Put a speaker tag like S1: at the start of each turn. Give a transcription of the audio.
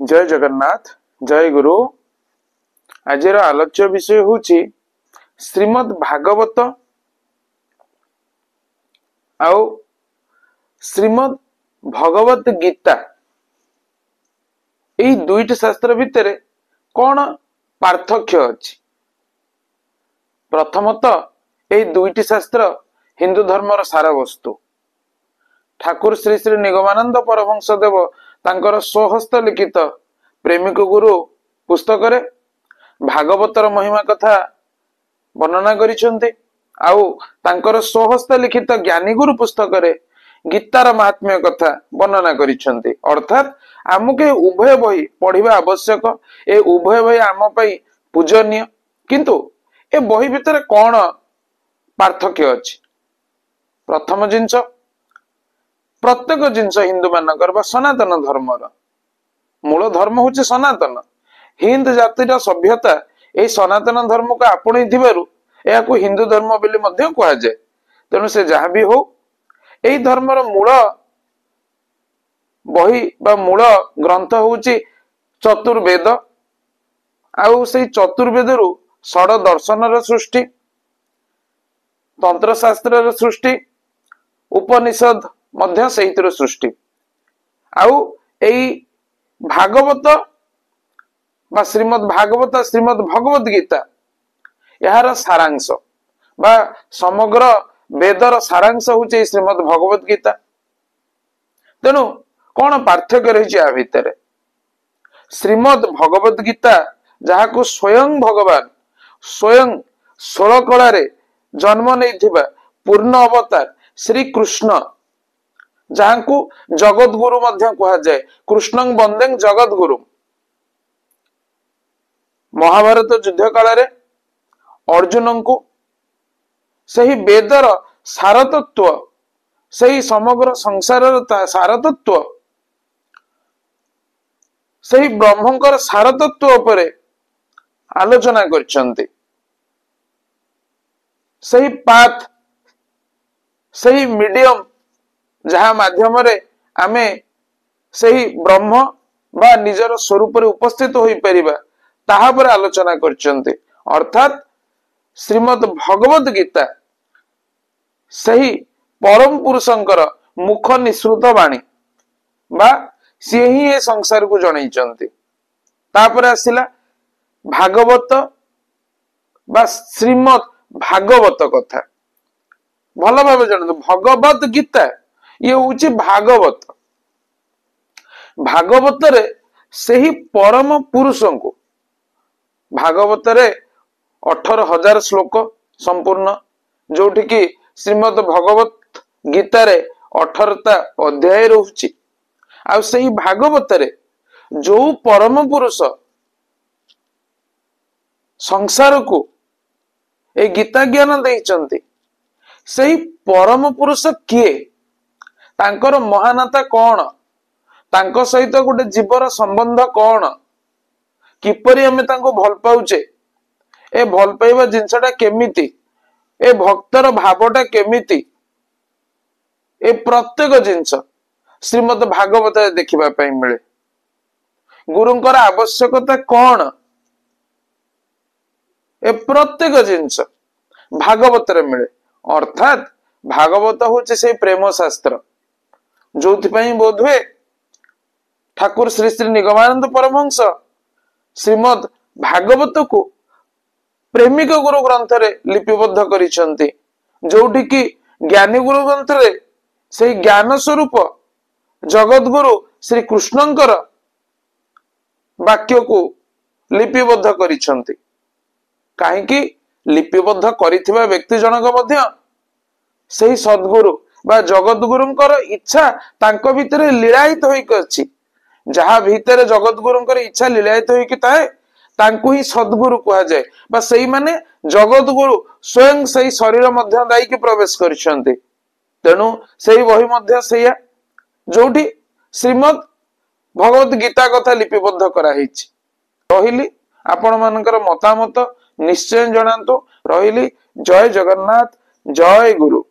S1: जय जगन्नाथ जय गुरु। आज आलोच्य विषय होची श्रीमद् भागवत आउ श्रीमद् भगवत गीता यही दुईट शास्त्र भितर कौन पार्थक्य अछि। प्रथमतः यही दुईटी शास्त्र हिंदू धर्मर सारा वस्तु। ठाकुर श्री श्री निगमानंद परमहंस देव तांकर स्वहस्त लिखित प्रेमिक गुरु पुस्तक रे भागवतर महिमा कथा वर्णना करिसेंती। आउ तांकर स्वहस्त लिखित ज्ञानी गुरु पुस्तक रे गीतार महात्म्य कथा वर्णना करिसेंती। अर्थात आमुके उभय बही पढ़िबा आवश्यक। ए उभय बही आम पई पूजनीय। किंतु ए बही भितर कौन पार्थक्य अछि? प्रथम जिंस प्रत्येक जिंस हिंदू मानकर बा सनातन धर्मर मूल धर्म होची सनातन। हिंद जातिर सभ्यता ए सनातन धर्म को आपणै थिबारु एहाकु हिंदू धर्म बोली मध्य कहा जाय। तेणु से जहाँ भी हो एई धर्मर मूल बही बा मूल ग्रंथ होची चतुर्वेद। आउ से चतुर्वेदरु षड दर्शनर सृष्टि, तंत्र शास्त्र सृष्टि, उपनिषद मध्य सहितर सृष्टि। आउ एई भागवत बा श्रीमद् भागवत श्रीमद् भगवत गीता यार सारांश बा समग्र वेदर सारांश होचे श्रीमद् भगवत गीता। तेणु कौन पार्थक्य रही आ भितर? श्रीमद् भगवत गीता जहाको स्वयं भगवान स्वयं 16 कलारे जन्म नहीं पूर्ण अवतार श्री कृष्ण जहाँ को जगत गुरु मध्य कहा जाए, कृष्ण वंदे जगत गुरु। महाभारत युद्ध काल रे अर्जुन को सही वेदर सारतत्व सही समग्र संसार सारतत्व सही ब्रह्मंकर सारतत्व उपरे आलोचना करछन्ति। सही पाथ सही मीडियम जहाँ माध्यम रे आमे सही ब्रह्म बा निजर स्वरूप रे उपस्थित होई परिबा ताहा पर आलोचना करछन्ति। अर्थात श्रीमद् भगवत गीता सही परम पुरुषंकर मुख निसृत वाणी बा सी ही ए संसार को जणैचन्ति। तापर आसिला भागवत बा श्रीमद् भागवत कथा भल भाव जानतु। भगवत गीता ये होची भागवत। भागवत रे सही परम पुरुष को भागवत रे 18,000 श्लोक संपूर्ण, जोठी की श्रीमद् भगवत गीता रे 18टा अध्याय रहुची। आ सही भागवत रे जो परम पुरुष संसार को ए गीता ज्ञान देइचंती सही परम पुरुष किए, तांकर महानता कौन, तांको सहित गोटे जीवर संबंध कौन, किपरि हमें तांको भल पाउचे, ए भल पाइबा जिनसटा केमिति, ए भक्तर भावटा केमिति, ए प्रत्येक जिनस श्रीमद् भागवत देखिबा पई मिले। गुरुंकर आवश्यकता कौन, ए प्रत्येक जिनस भागवत रे मिले। अर्थात भागवत होचे से प्रेम शास्त्र जो बोध हुए ठाकुर श्री श्री निगमानंद परमहंस श्रीमद् भागवत को प्रेमिक गुरु ग्रंथ रे लिपिबद्ध करिसंती, जोठी की ज्ञानी गुरु ग्रंथ रे से ज्ञान स्वरूप जगत गुरु श्री कृष्णंकर वाक्य को लिपिबद्ध करिसंती। काहे कि लिपिबद्ध करिथिबा व्यक्ति जनक मध्य सही सद्गुरु बा जगत गुरुंकर इच्छा तांको भितरे लीलायित होइक अछि। जहा भितरे जगत गुरुंकर इच्छा लीलायित होइक ताए तांको ही सद्गुरु कहा जाए बा सही माने जगत गुरु स्वयं सही शरीर मध्य दाई के प्रवेश करिसंती। तेणु सही वही मध्य सैया जोठी श्रीमद् भगवत गीता कथा लिपिबद्ध करा हिच। रहिली आपण मानकर मतामत निश्चय जणांतु। रहिली जय जगन्नाथ जय गुरु।